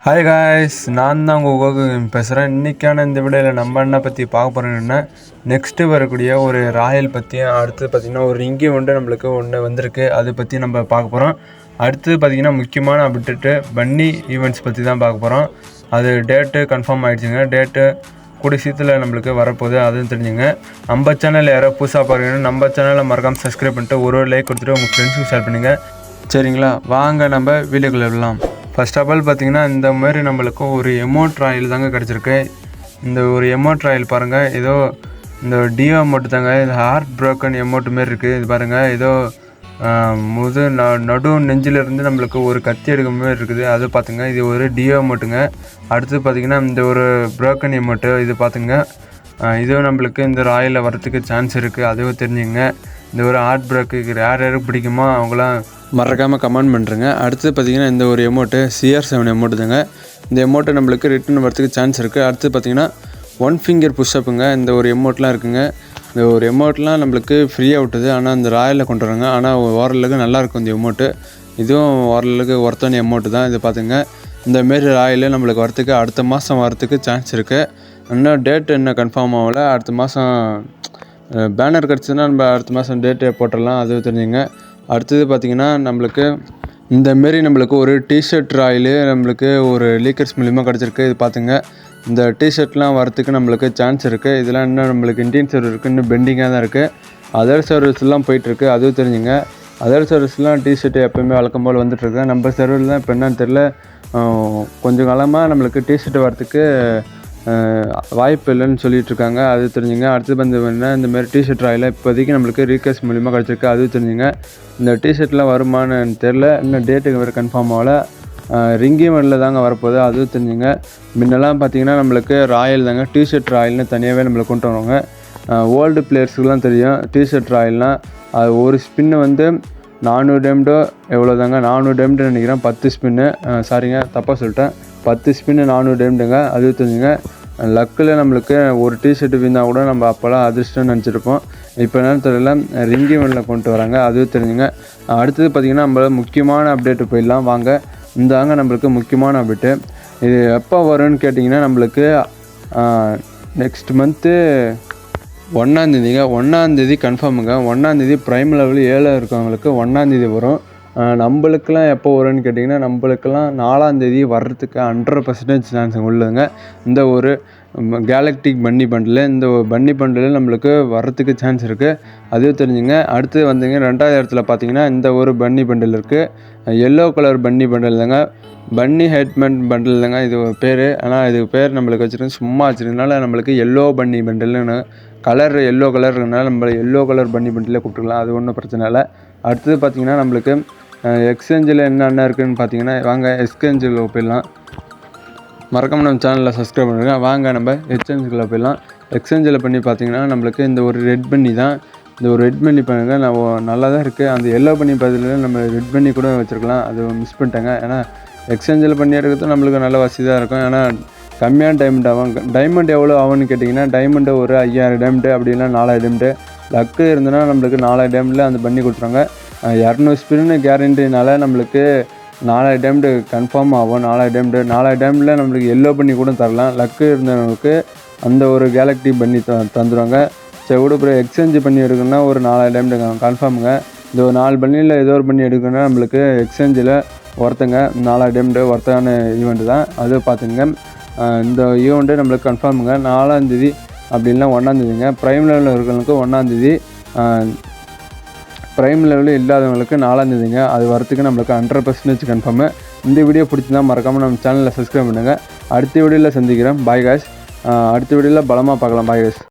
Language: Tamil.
ஹாய் காய்ஸ், நான் தான் உங்கள் கோகு பேசுகிறேன். இன்றைக்கான இந்த வீடியோவில் நம்ம என்ன பற்றி பார்க்க போகிறோம்னா, நெக்ஸ்ட்டு வரக்கூடிய ஒரு ராயல் பற்றியும், அடுத்து பார்த்திங்கன்னா ஒரு ரிங்கி நம்மளுக்கு ஒன்று வந்திருக்கு, அதை பற்றி நம்ம பார்க்க போகிறோம். அடுத்து பார்த்திங்கன்னா முக்கியமான அப்டேட்டு பன்னி ஈவெண்ட்ஸ் பற்றி தான் பார்க்க போகிறோம். அது டேட்டு கன்ஃபார்ம் ஆகிடுச்சுங்க. டேட்டு கூடிய சீக்கிரத்தில் நம்மளுக்கு வரப்போகுது, அதுவும் தெரிஞ்சுங்க. நம்ம சேனலில் யாரோ புதுசாக பாருங்கன்னா நம்ம சேனலை மறக்காமல் சப்ஸ்கிரைப் பண்ணிட்டு ஒரு லைக் கொடுத்துட்டு உங்கள் ஃப்ரெண்ட்ஸுக்கு ஷேர் பண்ணுங்கள். சரிங்களா, வாங்க நம்ம வீடியோக்குள்ளே விடலாம். ஃபர்ஸ்ட் ஆஃப் ஆல் பார்த்திங்கன்னா இந்த மாதிரி நம்மளுக்கு ஒரு எமோட் ராயல் தாங்க கிடச்சிருக்கு. இந்த ஒரு எமோட் ராயல் பாருங்கள், ஏதோ இந்த டியோ எமோட்டு தாங்க. இது ஹார்ட் ப்ரோக்கன் எமோட்டு மாரி இருக்குது. இது பாருங்கள், ஏதோ நடு நெஞ்சிலிருந்து நம்மளுக்கு ஒரு கத்தி எடுக்க மாதிரி இருக்குது. அது பார்த்துங்க, இது ஒரு டியோ எமோட்டுங்க. அடுத்து பார்த்திங்கன்னா இந்த ஒரு ப்ரோக்கன் எமோட்டு, இது பார்த்துங்க, இதுவும் நம்மளுக்கு இந்த ராயலில் வரத்துக்கு சான்ஸ் இருக்குது, அதுவும் தெரிஞ்சுங்க. இந்த ஒரு ஹார்ட் ப்ரோக்கு யாருக்கு பிடிக்குமோ அவங்களாம் மறக்காமல் கமெண்ட் பண்ணுறேங்க. அடுத்து பார்த்திங்கன்னா இந்த ஒரு எமோட்டு CR7 எமோட்டு தாங்க. இந்த எமோட்டை நம்மளுக்கு ரிட்டர்ன் வரத்துக்கு சான்ஸ் இருக்குது. அடுத்து பார்த்திங்கன்னா 1 ஃபிங்கர் புஷ்அப்புங்க. இந்த ஒரு எமோட்லாம் இருக்குங்க. இந்த ஒரு எமோட்லாம் நம்மளுக்கு ஃப்ரீயாக விட்டுது, ஆனால் இந்த ராயலில் கொண்டு வராங்க. ஆனால் ஓரளவுக்கு நல்லாயிருக்கும் இந்த எமோட்டு. இதுவும் ஓரளவுக்கு ஒர்த்தான எமோட்டு தான். இது பார்த்துங்க, இந்தமாரி ராயல் நம்மளுக்கு வரத்துக்கு அடுத்த மாதம் வரத்துக்கு சான்ஸ் இருக்குது. இன்னும் டேட் என்ன கன்ஃபார்ம் ஆகலை. அடுத்த மாதம் பேனர் கிடச்சிதுன்னா நம்ம அடுத்த மாதம் டேட்டை போட்டுடலாம், அது தெரிஞ்சுங்க. அடுத்தது பார்த்திங்கன்னா நம்மளுக்கு இந்தமாரி நம்மளுக்கு ஒரு டிஷர்ட் ராயலு நம்மளுக்கு ஒரு லீக்கர்ஸ் மூலிமா கிடச்சிருக்கு. இது பார்த்துங்க, இந்த டிஷர்ட்லாம் வரத்துக்கு நம்மளுக்கு சான்ஸ் இருக்குது. இதெல்லாம் இன்னும் நம்மளுக்கு இந்தியன் சர்வர் இருக்குது, இன்னும் பெண்டிங்காக தான் இருக்குது. அதர் சர்வீஸ்லாம் போயிட்டுருக்கு, அதுவும் தெரிஞ்சுங்க. அதர் சர்வீஸ்லாம் டிஷர்ட் எப்போயுமே வழக்கம் போல் வந்துட்டுருக்கு. நம்ம சர்வீஸ் தான் இப்போ என்னன்னு தெரில, கொஞ்சம் காலமாக நம்மளுக்கு டிஷர்ட் வரத்துக்கு வாய்ப்பு இல்லைன்னு சொல்லிகிட்ருக்காங்க, அது தெரிஞ்சுங்க. அடுத்து வந்து இந்தமாரி டிஷர்ட் ராயில் இப்போதைக்கு நம்மளுக்கு ரீகேஸ் மூலிமா கிடச்சிருக்கு, அது தெரிஞ்சுங்க. இந்த டிஷர்ட்லாம் வருமானு தெரில, இன்னும் டேட்டுக்கு வேறு கன்ஃபார்ம் ஆகலை. ரிங்கி மண்ணில் தாங்க வரப்போகுது, அதுவும் தெரிஞ்சுங்க. முன்னெல்லாம் பார்த்திங்கன்னா நம்மளுக்கு ராயல் தாங்க, டிஷர்ட் ராயல்னு தனியாகவே நம்மளுக்கு கொண்டு வருவாங்க. ஓல்டு பிளேயர்ஸுக்குலாம் தெரியும் டிஷர்ட் ராயல்னால். அது ஒரு ஸ்பின்னு வந்து 400 டைம்டோ எவ்வளோ தாங்க, 400 டைம்டு நினைக்கிறேன். 10 ஸ்பின்னு, சாரிங்க தப்பாக சொல்லிட்டேன், 10 ஸ்பின்னு 400 டைம்டுங்க, அது தெரிஞ்சுங்க. லக்கில் நம்மளுக்கு ஒரு டிஷர்ட் வின்னா கூட நம்ம அப்போல்லாம் அதிர்ஷ்டம்னு நினச்சிருப்போம். இப்போ என்னன்னு தெரியல, ரிங்கி மண்ணில் கொண்டு வராங்க, அதுவும் தெரிஞ்சுங்க. அடுத்தது பார்த்திங்கன்னா நம்ம முக்கியமான அப்டேட்டு போயிடலாம் வாங்க. இந்தாங்க நம்மளுக்கு முக்கியமான அப்டேட்டு. இது எப்போ வரும்னு கேட்டிங்கன்னா நம்மளுக்கு நெக்ஸ்ட் மந்த்து 1ஆந்தேதிங்க. 1ஆந்தேதி கன்ஃபார்முங்க. 1ஆந்தேதி ப்ரைம் லெவல் 7 இருக்கவங்களுக்கு 1ஆந்தேதி வரும். நம்மளுக்கெல்லாம் எப்போ வரும்னு கேட்டிங்கன்னா நம்மளுக்கெல்லாம் 4ஆந்தேதி வர்றதுக்கு 100% சான்ஸ் உள்ளதுங்க. இந்த ஒரு கேலக்டிக் பன்னி பண்டில், இந்த பன்னி பண்டில் நம்மளுக்கு வர்றதுக்கு சான்ஸ் இருக்குது, அதுவும் தெரிஞ்சுங்க. அடுத்து வந்துங்க 2வது இடத்துல பார்த்திங்கன்னா இந்த ஒரு பன்னி பண்டில் இருக்குது. எல்லோ கலர் பன்னி பண்டில் தாங்க, பன்னி ஹெட்மெண்ட் பண்டில் தாங்க இது ஒரு பேர். ஆனால் இது பேர் நம்மளுக்கு வச்சுருக்கு, சும்மா வச்சுருக்கனால நம்மளுக்கு எல்லோ பன்னி பண்டில்னு கலர் எல்லோ கலர் இருக்கனால நம்ம எல்லோ கலர் பன்னி பண்டிலே கொடுத்துக்கலாம், அது ஒன்றும் பிரச்சனை இல்லை. அடுத்தது பார்த்திங்கன்னா நம்மளுக்கு எக்ஸ்சேஞ்சில் என்னென்ன இருக்குதுன்னு பார்த்தீங்கன்னா வாங்க எக்ஸ்சேஞ்சில் போயிடலாம். மறக்காமல் நம்ம சேனலில் சப்ஸ்கிரைப் பண்ணுங்கள். வாங்க நம்ம எக்ஸ்சேஞ்சுக்குள்ளே போயிடலாம். எக்ஸ்சேஞ்சில் பண்ணி பார்த்தீங்கன்னா நம்மளுக்கு இந்த ஒரு ரெட் பண்ணி தான், இந்த ஒரு ரெட் பண்ணி பண்ணுங்கள், நான் நல்லா தான் இருக்குது. அந்த எல்லோ பண்ணி பதில் நம்ம ரெட் பண்ணி கூட வச்சுருக்கலாம், அது மிஸ் பண்ணிட்டேங்க. ஏன்னா எக்ஸ்சேஞ்சில் பண்ணி எடுக்கிறது நம்மளுக்கு நல்ல வசதியாக இருக்கும். ஏன்னா கம்மியான டைமண்ட் ஆகும். டைமண்ட் எவ்வளோ ஆகும்னு கேட்டிங்கன்னா டைமண்டு ஒரு 5000 டைமண்டு, அப்படின்னா 4000 டைமண்டு. லக்கு இருந்ததுன்னா நம்மளுக்கு 4000 டைமண்டில் அந்த பண்ணி கொடுத்துருவாங்க. 200 ஸ்பின்னு கேரண்டினால நம்மளுக்கு 4000 டைமண்டு கன்ஃபார்ம் ஆகும். 4000 டைமில் நம்மளுக்கு எல்லோ பண்ணி கூட தரலாம். லக்கு இருந்தவங்களுக்கு அந்த ஒரு கேலக்டி பண்ணி தந்துடுவாங்க. சரி விட எக்ஸ்சேஞ்சு பண்ணி எடுக்கணும்னா ஒரு 4000 டைமண்டு கன்ஃபார்முங்க. இந்த ஒரு 4 பண்ணியில் ஏதோ ஒரு பண்ணி எடுக்கணும்னா நம்மளுக்கு எக்ஸ்சேஞ்சில் ஒருத்தங்க 4000 டைமண்டு ஒருத்தான ஈவெண்ட்டு தான், அது பார்த்துங்க. இந்த ஈவெண்ட்டு நம்மளுக்கு கன்ஃபார்முங்க. 4ஆந்தேதி அப்படின்னா 1ஆந்தேதிங்க. ப்ரைம் லெவலில் இருக்கிறவங்களுக்கு 1ஆந்தேதி, ப்ரைம் லெவலில் இல்லாதவங்களுக்கு 4ஆந்தேதிங்க. அது வரத்துக்கு நம்மளுக்கு 100% கன்ஃபார்மு. இந்த வீடியோ பிடிச்சிருந்தா மறக்காமல் நம்ம சேனலில் சப்ஸ்கிரைப் பண்ணுங்கள். அடுத்த வீடியோவில் சந்திக்கிறேன். Bye guys. அடுத்த வீடியோவில் பலமாக பார்க்கலாம். Bye guys.